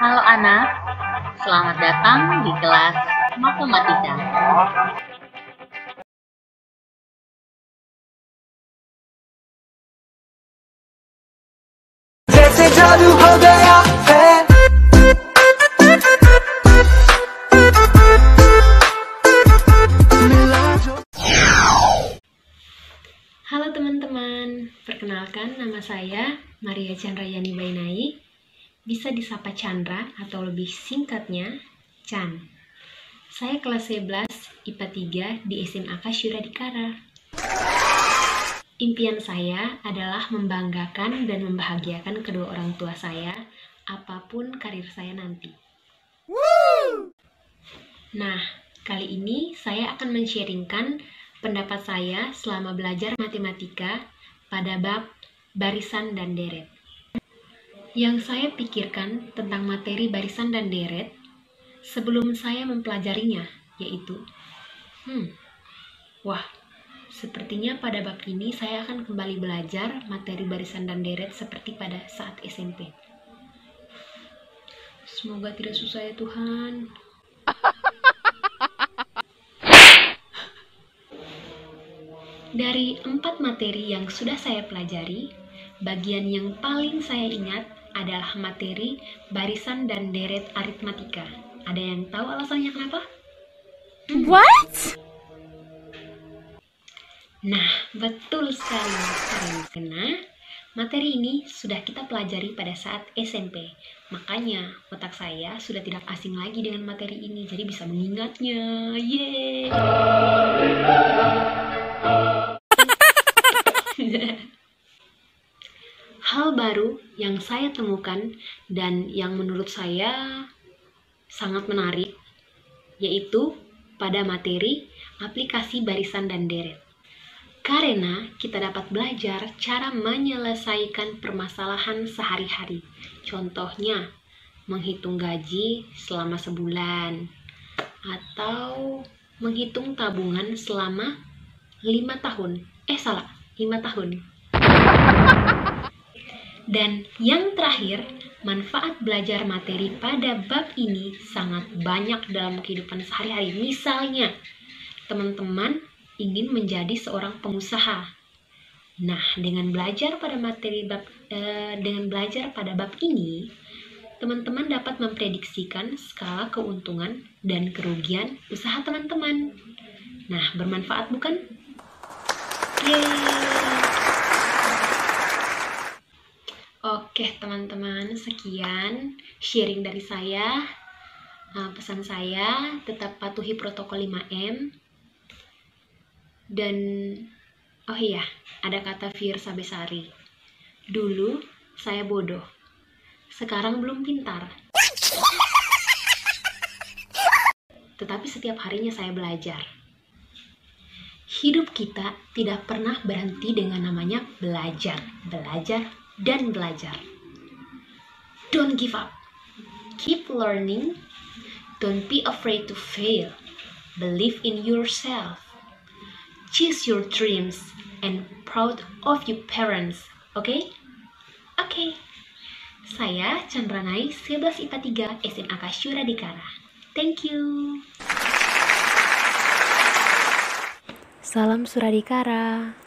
Halo anak, selamat datang di kelas matematika. जैसे जादू हो गया है। Halo teman-teman, perkenalkan nama saya Maria Chandrayani Bainai, bisa disapa Chandra atau lebih singkatnya Chan. Saya kelas 11 IPA 3 di SMA Kasyura Dikara. Impian saya adalah membanggakan dan membahagiakan kedua orang tua saya, apapun karir saya nanti. Nah, kali ini saya akan men-sharingkan pendapat saya selama belajar matematika pada bab barisan dan deret. Yang saya pikirkan tentang materi barisan dan deret sebelum saya mempelajarinya, yaitu sepertinya pada bab ini saya akan kembali belajar materi barisan dan deret seperti pada saat SMP. Semoga tidak susah ya Tuhan. Dari 4 materi yang sudah saya pelajari, bagian yang paling saya ingat adalah materi barisan dan deret aritmatika. Ada yang tahu alasannya kenapa? What? Nah, betul sekali karena materi ini sudah kita pelajari pada saat SMP. Makanya otak saya sudah tidak asing lagi dengan materi ini, jadi bisa mengingatnya. Yeay! Hal baru yang saya temukan dan yang menurut saya sangat menarik yaitu pada materi aplikasi barisan dan deret. Karena kita dapat belajar cara menyelesaikan permasalahan sehari-hari. Contohnya, menghitung gaji selama sebulan atau menghitung tabungan selama 5 tahun. 5 tahun. Dan yang terakhir, manfaat belajar materi pada bab ini sangat banyak dalam kehidupan sehari-hari. Misalnya, teman-teman ingin menjadi seorang pengusaha. Nah, dengan belajar pada bab ini, teman-teman dapat memprediksikan skala keuntungan dan kerugian usaha teman-teman. Nah, bermanfaat bukan? Oke teman-teman, sekian sharing dari saya. Pesan saya, tetap patuhi protokol 5M. Dan, oh iya, ada kata Fiersa Besari. Dulu saya bodoh, sekarang belum pintar. Tetapi setiap harinya saya belajar. Hidup kita tidak pernah berhenti dengan namanya belajar, dan belajar. Don't give up. Keep learning. Don't be afraid to fail. Believe in yourself. Chase your dreams and proud of your parents. Okay? Okay. Saya Chandranai, 11 IPA 3 SMA Kasyura Dikara. Thank you. Salam Suradikara.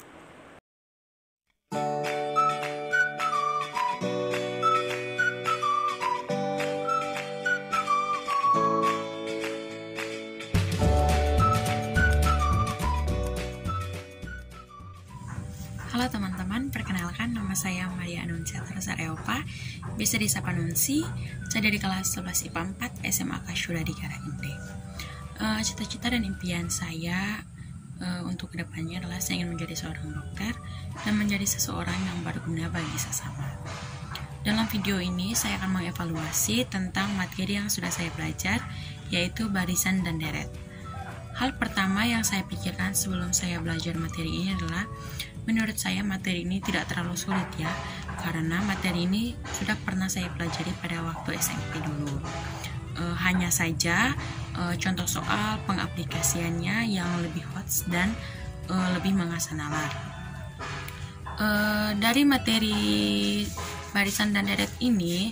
Halo teman-teman, perkenalkan nama saya Maria Anunciata Rosareopa, bisa disapa Nunsi. Saya dari kelas 11 IPA 4 SMA Kasyura Dikara Inde. Cita-cita dan impian saya untuk kedepannya adalah saya ingin menjadi seorang dokter dan menjadi seseorang yang berguna bagi sesama. Dalam video ini saya akan mengevaluasi tentang materi yang sudah saya belajar, yaitu barisan dan deret. Hal pertama yang saya pikirkan sebelum saya belajar materi ini adalah, menurut saya materi ini tidak terlalu sulit ya, karena materi ini sudah pernah saya pelajari pada waktu SMP dulu. Hanya saja contoh soal pengaplikasiannya yang lebih hot dan lebih mengasah nalar. Dari materi Barisan dan deret ini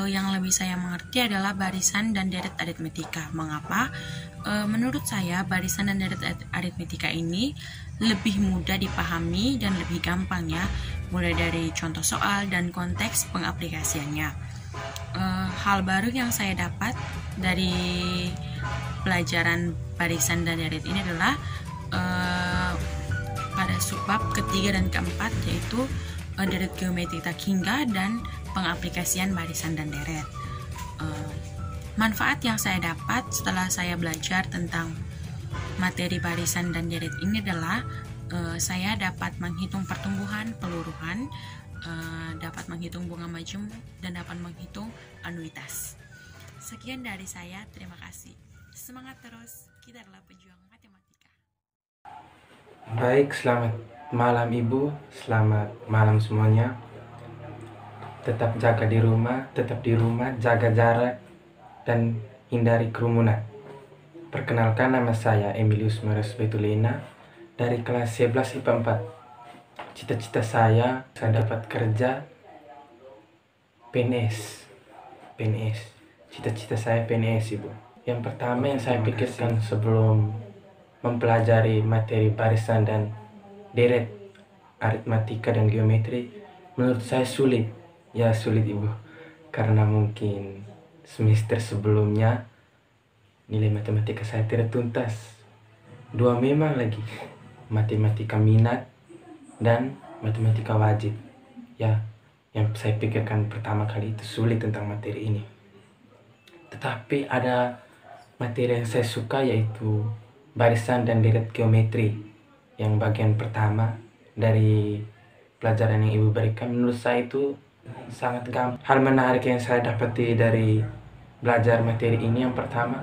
yang lebih saya mengerti adalah barisan dan deret aritmetika. Mengapa? Menurut saya barisan dan deret aritmetika ini lebih mudah dipahami dan lebih gampang ya, mulai dari contoh soal dan konteks pengaplikasiannya. Hal baru yang saya dapat dari pelajaran barisan dan deret ini adalah pada subbab ketiga dan keempat, yaitu deret geometri tak hingga dan pengaplikasian barisan dan deret. Manfaat yang saya dapat setelah saya belajar tentang materi barisan dan deret ini adalah saya dapat menghitung pertumbuhan peluruhan, dapat menghitung bunga majemuk, dan dapat menghitung anuitas. Sekian dari saya, terima kasih. Semangat terus, kita adalah pejuang matematika. Baik, selamat malam Ibu, selamat malam semuanya. Tetap jaga di rumah, jaga jarak, dan hindari kerumunan. Perkenalkan, nama saya Emilius Mares Betulina dari kelas 11 IPA 4. Cita-cita saya dapat kerja PNS. Cita-cita saya PNS, Ibu. Yang pertama yang saya pikirkan sebelum mempelajari materi barisan dan deret, aritmatika dan geometri, menurut saya sulit. Ya sulit Ibu, karena mungkin semester sebelumnya nilai matematika saya tidak tuntas. Dua memang lagi, matematika minat dan matematika wajib. Ya, yang saya pikirkan pertama kali itu sulit tentang materi ini. Tetapi ada materi yang saya suka, yaitu barisan dan deret geometri. Yang bagian pertama dari pelajaran yang Ibu berikan, menurut saya itu sangat gampang. Hal menarik yang saya dapati dari belajar materi ini yang pertama,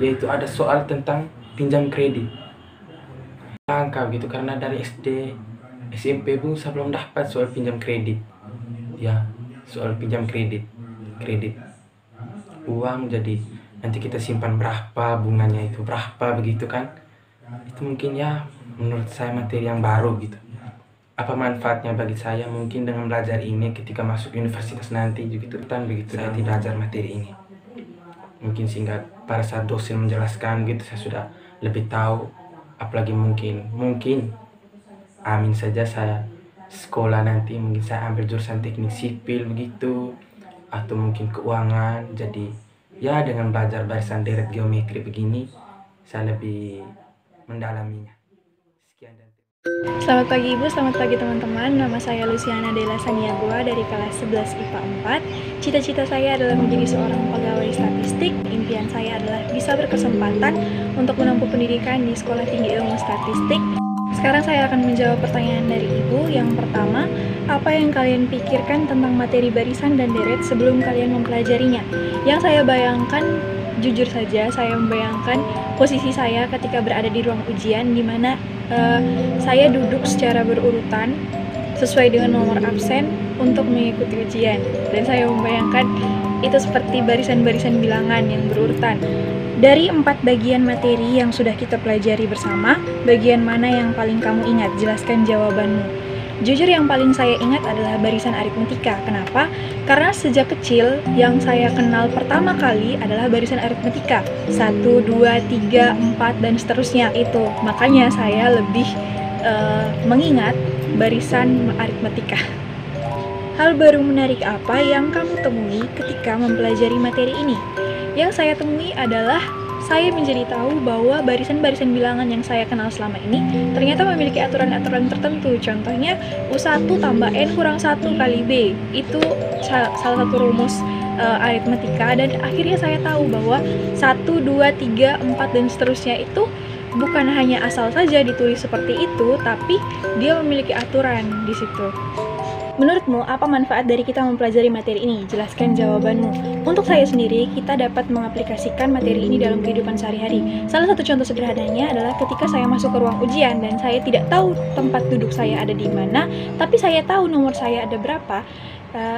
yaitu ada soal tentang pinjam kredit. Angka gitu, karena dari SD, SMP pun saya belum dapat soal pinjam kredit. Ya, soal pinjam kredit uang, jadi nanti kita simpan berapa, bunganya itu berapa, begitu kan. Itu mungkin ya menurut saya materi yang baru gitu. Apa manfaatnya bagi saya? Mungkin dengan belajar ini ketika masuk universitas nanti juga begitu saya belajar materi ini. Mungkin sehingga pada saat dosen menjelaskan gitu saya sudah lebih tahu. Apalagi mungkin amin saja saya sekolah nanti mungkin saya ambil jurusan teknik sipil begitu, atau mungkin keuangan. Jadi ya dengan belajar barisan deret geometri begini saya lebih mendalaminya. Sekian dan Selamat pagi Ibu, selamat pagi teman-teman. Nama saya Luciana Della Saniagua dari kelas 11 IPA 4. Cita-cita saya adalah menjadi seorang pegawai statistik. Impian saya adalah bisa berkesempatan untuk menempuh pendidikan di Sekolah Tinggi Ilmu Statistik. Sekarang saya akan menjawab pertanyaan dari Ibu. Yang pertama, apa yang kalian pikirkan tentang materi barisan dan deret sebelum kalian mempelajarinya? Yang saya bayangkan, jujur saja, saya membayangkan posisi saya ketika berada di ruang ujian, di mana saya duduk secara berurutan sesuai dengan nomor absen untuk mengikuti ujian, dan saya membayangkan itu seperti barisan-barisan bilangan yang berurutan. Dari 4 bagian materi yang sudah kita pelajari bersama, bagian mana yang paling kamu ingat? Jelaskan jawabanmu. Jujur yang paling saya ingat adalah barisan aritmetika. Kenapa? Karena sejak kecil yang saya kenal pertama kali adalah barisan aritmetika. 1, 2, 3, 4, dan seterusnya itu. Makanya saya lebih mengingat barisan aritmetika. Hal baru menarik apa yang kamu temui ketika mempelajari materi ini? Yang saya temui adalah saya menjadi tahu bahwa barisan-barisan bilangan yang saya kenal selama ini ternyata memiliki aturan-aturan tertentu. Contohnya, U1 tambah N kurang 1 kali B. Itu salah satu rumus aritmetika, dan akhirnya saya tahu bahwa 1, 2, 3, 4, dan seterusnya itu bukan hanya asal saja ditulis seperti itu, tapi dia memiliki aturan di situ. Menurutmu, apa manfaat dari kita mempelajari materi ini? Jelaskan jawabanmu. Untuk saya sendiri, kita dapat mengaplikasikan materi ini dalam kehidupan sehari-hari. Salah satu contoh sederhananya adalah ketika saya masuk ke ruang ujian dan saya tidak tahu tempat duduk saya ada di mana, tapi saya tahu nomor saya ada berapa,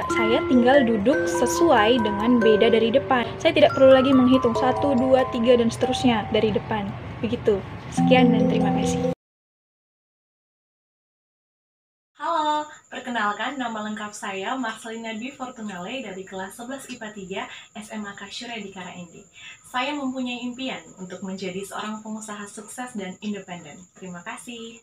saya tinggal duduk sesuai dengan beda dari depan. Saya tidak perlu lagi menghitung 1, 2, 3, dan seterusnya dari depan. Begitu. Sekian dan terima kasih. Halo, perkenalkan Perkenalkan, nama lengkap saya Marcelina Dwi Fortunale dari kelas 11 IPA 3 SMA Kasyura di Karaindi. Saya mempunyai impian untuk menjadi seorang pengusaha sukses dan independen. Terima kasih.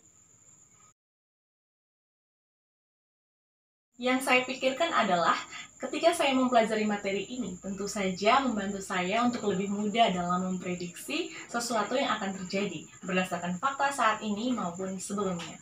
Yang saya pikirkan adalah ketika saya mempelajari materi ini, tentu saja membantu saya untuk lebih mudah dalam memprediksi sesuatu yang akan terjadi berdasarkan fakta saat ini maupun sebelumnya.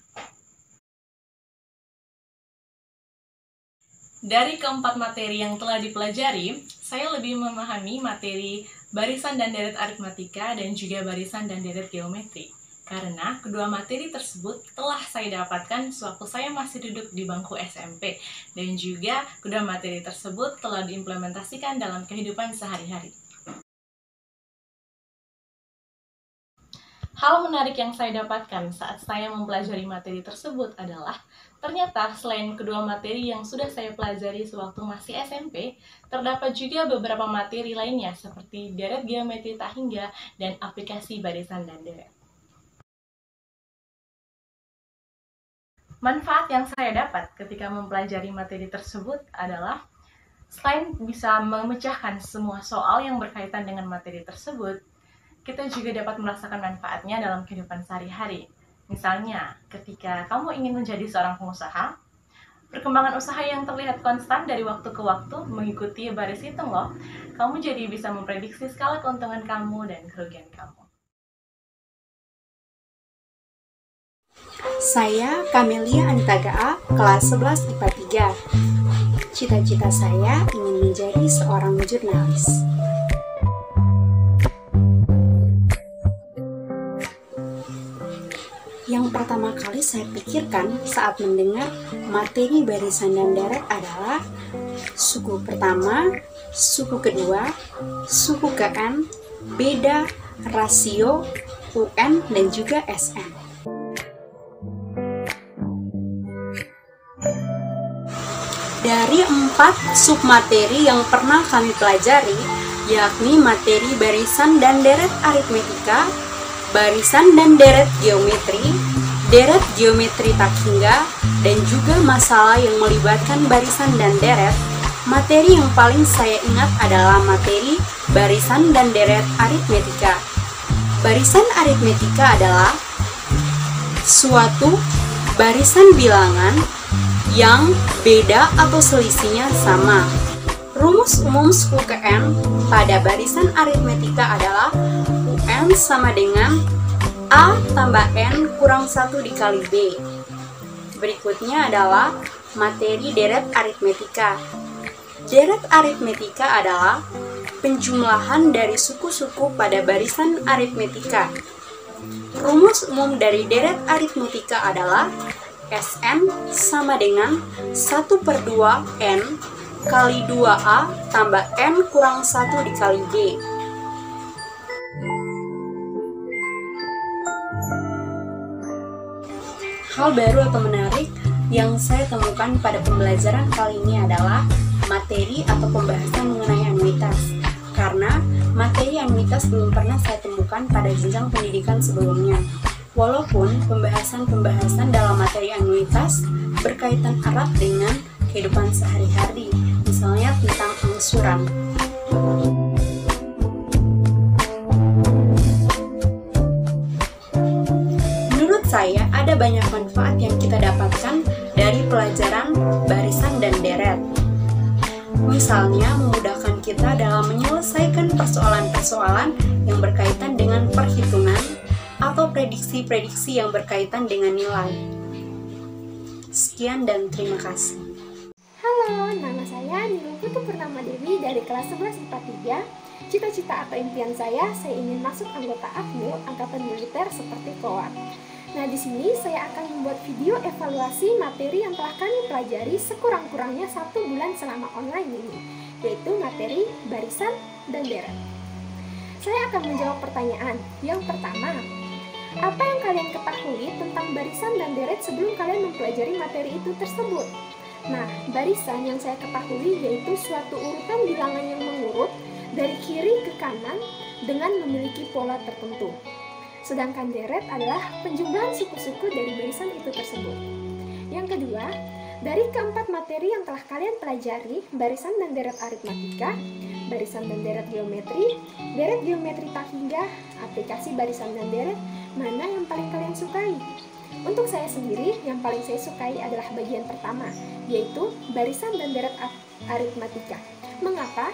Dari keempat materi yang telah dipelajari, saya lebih memahami materi barisan dan deret aritmatika dan juga barisan dan deret geometri. Karena kedua materi tersebut telah saya dapatkan sewaktu saya masih duduk di bangku SMP, dan juga kedua materi tersebut telah diimplementasikan dalam kehidupan sehari-hari. Hal menarik yang saya dapatkan saat saya mempelajari materi tersebut adalah ternyata selain kedua materi yang sudah saya pelajari sewaktu masih SMP, terdapat juga beberapa materi lainnya seperti deret geometri tak hingga dan aplikasi barisan dan deret. Manfaat yang saya dapat ketika mempelajari materi tersebut adalah selain bisa memecahkan semua soal yang berkaitan dengan materi tersebut, kita juga dapat merasakan manfaatnya dalam kehidupan sehari-hari. Misalnya, ketika kamu ingin menjadi seorang pengusaha, perkembangan usaha yang terlihat konstan dari waktu ke waktu mengikuti baris hitung loh, kamu jadi bisa memprediksi skala keuntungan kamu dan kerugian kamu. Saya Camelia Anitaga, kelas 11 IPA 3. Cita-cita saya ingin menjadi seorang jurnalis. Yang pertama kali saya pikirkan saat mendengar materi barisan dan deret adalah suku pertama, suku kedua, suku KN, beda, rasio, UN, dan juga SN. Dari 4 submateri yang pernah kami pelajari, yakni materi barisan dan deret aritmetika, barisan dan deret geometri tak hingga, dan juga masalah yang melibatkan barisan dan deret, materi yang paling saya ingat adalah materi barisan dan deret aritmetika. Barisan aritmetika adalah suatu barisan bilangan yang beda atau selisihnya sama. Rumus umum suku KN pada barisan aritmetika adalah UN sama dengan A tambah N kurang 1 dikali B. Berikutnya adalah materi deret aritmetika. Deret aritmetika adalah penjumlahan dari suku-suku pada barisan aritmetika. Rumus umum dari deret aritmetika adalah SN sama dengan 1/2 N kali 2A tambah N kurang 1 dikali B. Hal baru atau menarik yang saya temukan pada pembelajaran kali ini adalah materi atau pembahasan mengenai anuitas. Karena materi anuitas belum pernah saya temukan pada jenjang pendidikan sebelumnya. Walaupun pembahasan dalam materi anuitas berkaitan erat dengan kehidupan sehari-hari, misalnya tentang angsuran. Menurut saya, ada banyak manfaat yang kita dapatkan dari pelajaran barisan dan deret. Misalnya, memudahkan kita dalam menyelesaikan persoalan-persoalan yang berkaitan dengan perhitungan atau prediksi-prediksi yang berkaitan dengan nilai. Sekian dan terima kasih. Halo, nama saya Nilai Putu Purnama Dewi dari kelas 11 IPA 3. Cita-cita atau impian saya ingin masuk anggota AFMU, Angkatan Militer seperti KOA. Nah, di sini saya akan membuat video evaluasi materi yang telah kami pelajari sekurang-kurangnya 1 bulan selama online ini, yaitu materi barisan dan deret. Saya akan menjawab pertanyaan. Yang pertama, apa yang kalian ketahui tentang barisan dan deret sebelum kalian mempelajari materi itu tersebut? Nah, barisan yang saya ketahui yaitu suatu urutan bilangan yang mengurut dari kiri ke kanan dengan memiliki pola tertentu. Sedangkan deret adalah penjumlahan suku-suku dari barisan itu tersebut. Yang kedua, Dari keempat materi yang telah kalian pelajari, barisan dan deret aritmatika, barisan dan deret geometri tak hingga, aplikasi barisan dan deret, mana yang paling kalian sukai? Untuk saya sendiri, yang paling saya sukai adalah bagian pertama, yaitu barisan dan deret aritmatika. Mengapa?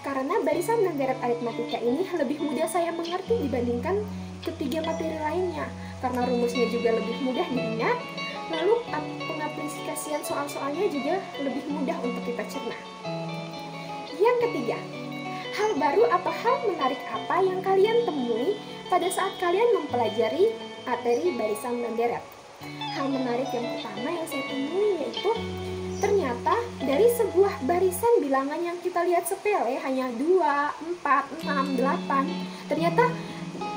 Karena barisan dan deret aritmatika ini lebih mudah saya mengerti dibandingkan ketiga materi lainnya, karena rumusnya juga lebih mudah diingat, lalu pengaplikasian soal-soalnya juga lebih mudah untuk kita cerna. Yang ketiga, hal baru atau hal menarik apa yang kalian temui pada saat kalian mempelajari materi barisan dan deret? Hal menarik yang pertama yang saya temui yaitu ternyata dari sebuah barisan bilangan yang kita lihat sepele hanya 2, 4, 6, 8, ternyata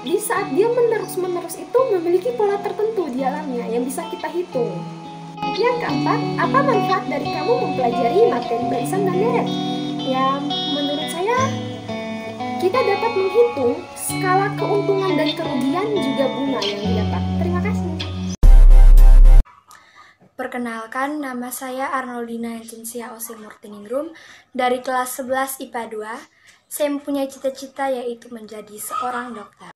di saat dia menerus-menerus itu memiliki pola tertentu di dalamnya yang bisa kita hitung. Yang keempat, apa manfaat dari kamu mempelajari materi barisan dan deret? Ya, menurut saya kita dapat menghitung skala keuntungan dan kerugian juga bunga yang didapat. Terima kasih. Perkenalkan, nama saya Arnoldina Encensia Osimurtiningrum dari kelas 11 IPA 2. Saya mempunyai cita-cita yaitu menjadi seorang dokter.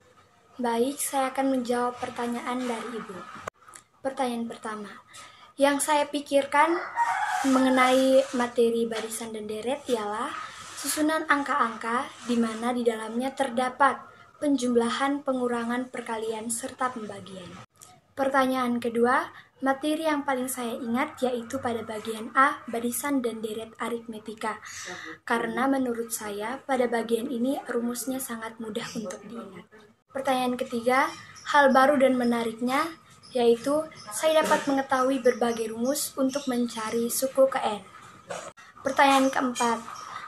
Baik, saya akan menjawab pertanyaan dari Ibu. Pertanyaan pertama, yang saya pikirkan mengenai materi barisan dan deret ialah susunan angka-angka di mana di dalamnya terdapat penjumlahan, pengurangan, perkalian, serta pembagian. Pertanyaan kedua, materi yang paling saya ingat yaitu pada bagian A, barisan dan deret aritmetika. Karena menurut saya pada bagian ini rumusnya sangat mudah untuk diingat. Pertanyaan ketiga, hal baru dan menariknya yaitu saya dapat mengetahui berbagai rumus untuk mencari suku ke N. Pertanyaan keempat,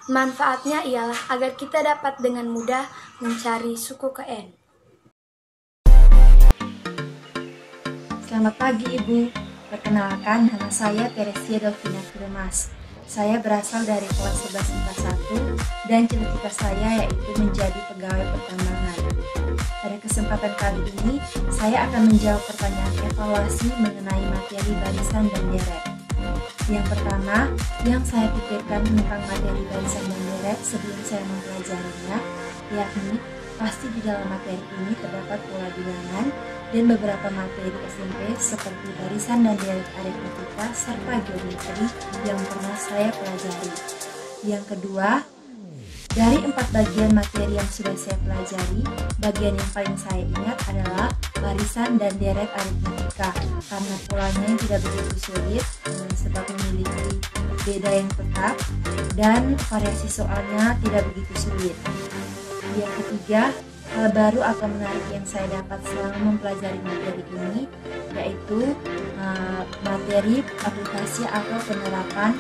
manfaatnya ialah agar kita dapat dengan mudah mencari suku ke N. Selamat pagi Ibu, perkenalkan nama saya Teresia Delvina Firmas. Saya berasal dari kelas 11 IPA 1 dan cita-cita saya yaitu menjadi pegawai pertambangan. Pada kesempatan kali ini, saya akan menjawab pertanyaan evaluasi mengenai materi barisan dan deret. Yang pertama, yang saya pikirkan tentang materi barisan dan deret sebelum saya mempelajarinya, yakni pasti di dalam materi ini terdapat pola bilangan dan beberapa materi SMP seperti barisan dan deret aritmetika serta geometri yang pernah saya pelajari. Yang kedua, dari 4 bagian materi yang sudah saya pelajari, bagian yang paling saya ingat adalah barisan dan deret aritmetika karena polanya yang tidak begitu sulit sebab memiliki beda yang tetap dan variasi soalnya tidak begitu sulit. Yang ketiga, hal baru atau menarik yang saya dapat selama mempelajari materi ini yaitu materi aplikasi atau penerapan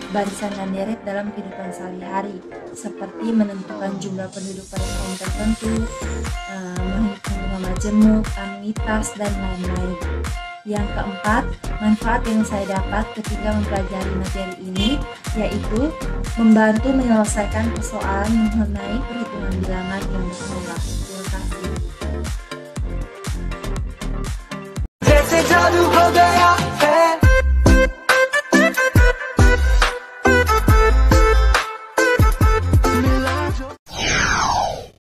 barisan dan deret dalam kehidupan sehari-hari seperti menentukan jumlah penduduk pada tahun tertentu, menghitung bunga majemuk, anuitas, dan lain-lain. Yang keempat, manfaat yang saya dapat ketika mempelajari materi ini yaitu membantu menyelesaikan persoalan mengenai perhitungan bilangan yang berjumlah. Terima kasih.